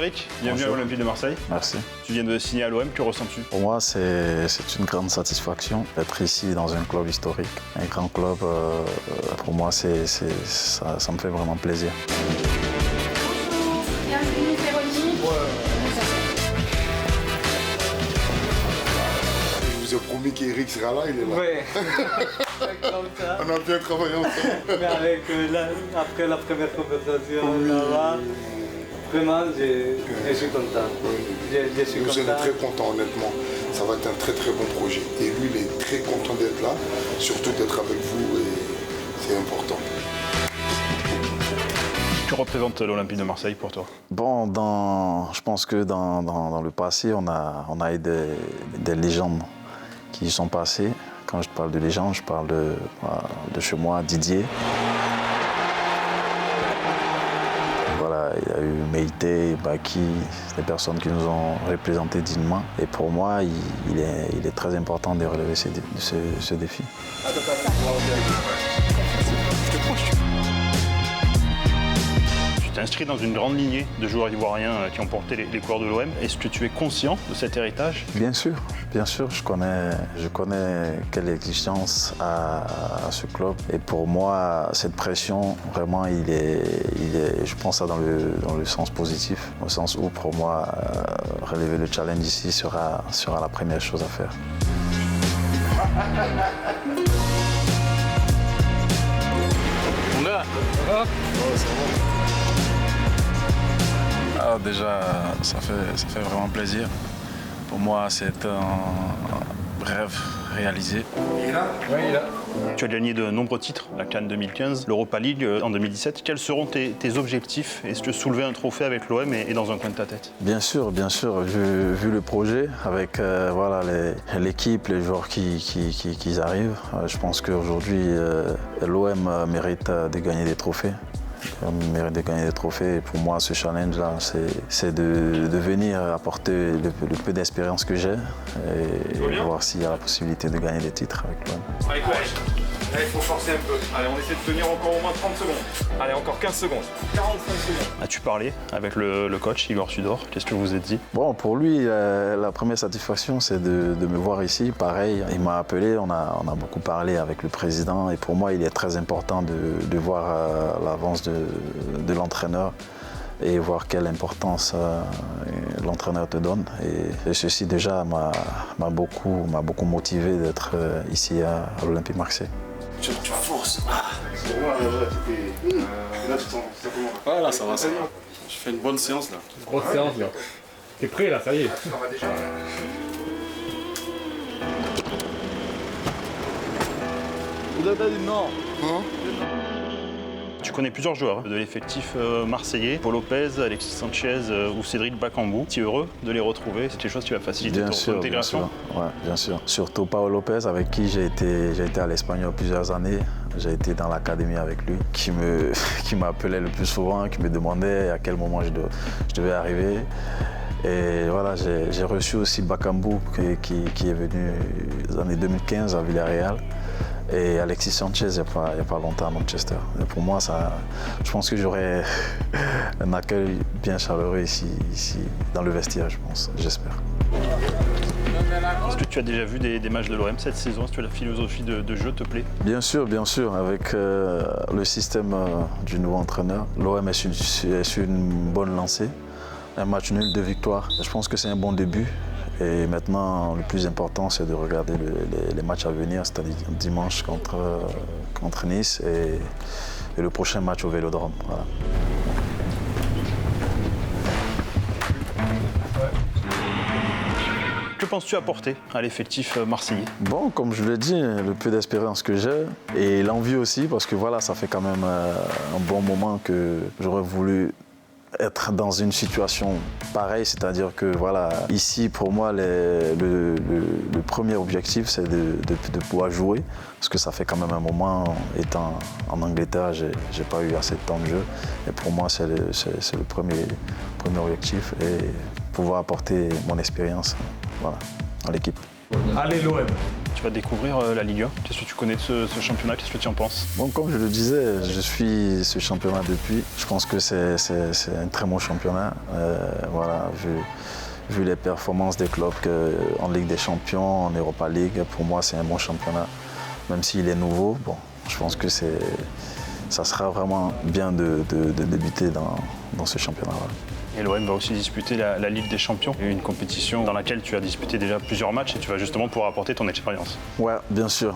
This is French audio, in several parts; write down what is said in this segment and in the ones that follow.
Eric, bienvenue à l'Olympique de Marseille. Merci. Tu viens de signer à l'OM, que ressens-tu? Pour moi, c'est une grande satisfaction d'être ici dans un club historique. Un grand club, pour moi, ça me fait vraiment plaisir. Bienvenue, Véronique. Je vous ai promis qu'Eric sera là, il est là. Oui. Comme ça. On a bien travaillé ensemble. Mais avec après la première conversation là-bas, vraiment, je suis content. Je suis Nous sommes content. très contents, honnêtement. Ça va être un très très bon projet. Et lui, il est très content d'être là, surtout d'être avec vous, et c'est important. Tu représentes l'Olympique de Marseille pour toi? Bon, je pense que dans le passé, on a eu des légendes qui y sont passées. Quand je parle de légendes, je parle de chez moi, Didier. Voilà, il y a eu Meïté, Baki, des personnes qui nous ont représentés dignement. Et pour moi, il est très important de relever ce défi. Tu t'es inscrit dans une grande lignée de joueurs ivoiriens qui ont porté les couleurs de l'OM. Est-ce que tu es conscient de cet héritage? Bien sûr, je connais quelle exigence a ce club. Et pour moi, cette pression, vraiment, je pense ça dans le sens positif, au sens où pour moi, relever le challenge ici sera la première chose à faire. Mon gars, Ah, déjà, ça fait vraiment plaisir. Pour moi, c'est un rêve réalisé. tu as gagné de nombreux titres, la CAN 2015, l'Europa League en 2017. Quels seront tes objectifs? Est-ce que soulever un trophée avec l'OM est dans un coin de ta tête? Bien sûr, vu le projet, avec voilà, l'équipe, les joueurs qui arrivent, je pense qu'aujourd'hui, l'OM mérite de gagner des trophées. Mérite de gagner des trophées. Et pour moi, ce challenge-là, c'est de venir apporter le peu d'expérience que j'ai et voir s'il y a la possibilité de gagner des titres avec l'OM. Allez, courage. Là, il faut forcer un peu. Allez, on essaie de tenir encore au moins 30 secondes. Allez, encore 15 secondes. 45 secondes. As-tu parlé avec le coach Igor Tudor? Qu'est-ce que vous vous êtes dit? Bon, pour lui, la première satisfaction, c'est de me voir ici. Pareil, il m'a appelé, on a beaucoup parlé avec le président. Et pour moi, il est très important de voir l'avance de l'entraîneur et voir quelle importance l'entraîneur te donne. Et ceci déjà m'a beaucoup motivé d'être ici à l'Olympique Marseille. Tu forces. Voilà, ça va. Je fais une bonne séance là. Grosse séance, là. T'es prêt, là, ça y est. Tu connais plusieurs joueurs de l'effectif marseillais, Paul Lopez, Alexis Sanchez ou Cédric Bakambu. Tu es heureux de les retrouver? C'est quelque chose qui va faciliter ton intégration? Bien sûr. Surtout Paul Lopez, avec qui j'ai été à l'Espagnol plusieurs années. J'ai été dans l'académie avec lui, qui m'appelait le plus souvent, qui me demandait à quel moment je devais arriver. Et voilà, j'ai reçu aussi Bakambu qui est venu dans les années 2015 à Villarreal. Et Alexis Sanchez il n'y a pas longtemps à Manchester. Et pour moi, je pense que j'aurai un accueil bien chaleureux ici dans le vestiaire, je pense, j'espère. Est-ce que tu as déjà vu des matchs de l'OM cette saison? Est-ce que la philosophie de jeu te plaît? Bien sûr, avec le système du nouveau entraîneur, l'OM est sur une bonne lancée. Un match nul, 2 victoires. Je pense que c'est un bon début. Et maintenant, le plus important, c'est de regarder les matchs à venir, c'est-à-dire dimanche contre Nice et le prochain match au Vélodrome. Voilà. Que penses-tu apporter à l'effectif marseillais? Bon, comme je l'ai dit, le peu d'expérience que j'ai et l'envie aussi, parce que voilà, ça fait quand même un bon moment que j'aurais voulu être dans une situation pareille, c'est-à-dire que voilà, ici pour moi le premier objectif c'est de pouvoir jouer, parce que ça fait quand même un moment, étant en Angleterre, j'ai pas eu assez de temps de jeu, et pour moi c'est le premier objectif, et pouvoir apporter mon expérience, voilà, à l'équipe. Allez, l'OM. Tu vas découvrir la Ligue 1. Qu'est-ce que tu connais de ce championnat? Qu'est-ce que tu en penses? Bon, comme je le disais, je suis ce championnat depuis. Je pense que c'est un très bon championnat. Voilà, vu les performances des clubs en Ligue des Champions, en Europa League, pour moi c'est un bon championnat. Même s'il est nouveau, bon, je pense que ça sera vraiment bien de débuter dans ce championnat. Voilà. Et l'OM va aussi disputer la Ligue des Champions, une compétition dans laquelle tu as disputé déjà plusieurs matchs et tu vas justement pouvoir apporter ton expérience. Ouais, bien sûr.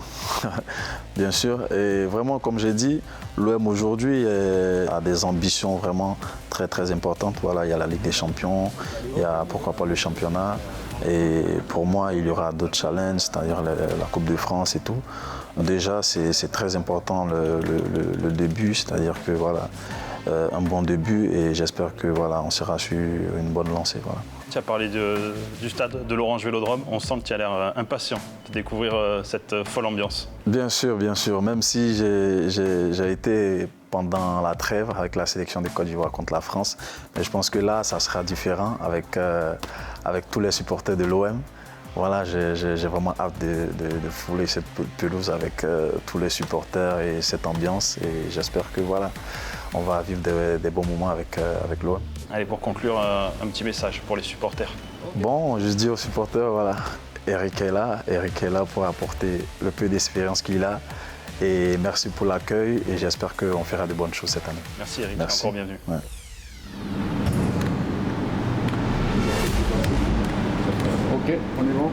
Bien sûr. Et vraiment, comme j'ai dit, l'OM aujourd'hui a des ambitions vraiment très très importantes. Voilà, il y a la Ligue des Champions, il y a pourquoi pas le championnat. Et pour moi, il y aura d'autres challenges, c'est-à-dire la Coupe de France et tout. Déjà, c'est très important le début, c'est-à-dire que voilà, un bon début et j'espère que voilà, on sera sur une bonne lancée. Voilà. Tu as parlé du stade de l'Orange Vélodrome. On sent que tu as l'air impatient de découvrir cette folle ambiance. Bien sûr, même si j'ai été pendant la trêve avec la sélection de Côte d'Ivoire contre la France. Mais je pense que là, ça sera différent avec tous les supporters de l'OM. Voilà, j'ai vraiment hâte de fouler cette pelouse avec tous les supporters et cette ambiance. Et j'espère que voilà, on va vivre des bons moments avec l'OM. Allez, pour conclure, un petit message pour les supporters. Bon, je dis aux supporters, voilà, Eric est là pour apporter le peu d'expérience qu'il a. Et merci pour l'accueil et j'espère qu'on fera de bonnes choses cette année. Merci Eric, merci. Encore bienvenue. Ouais. Ok, on est bon.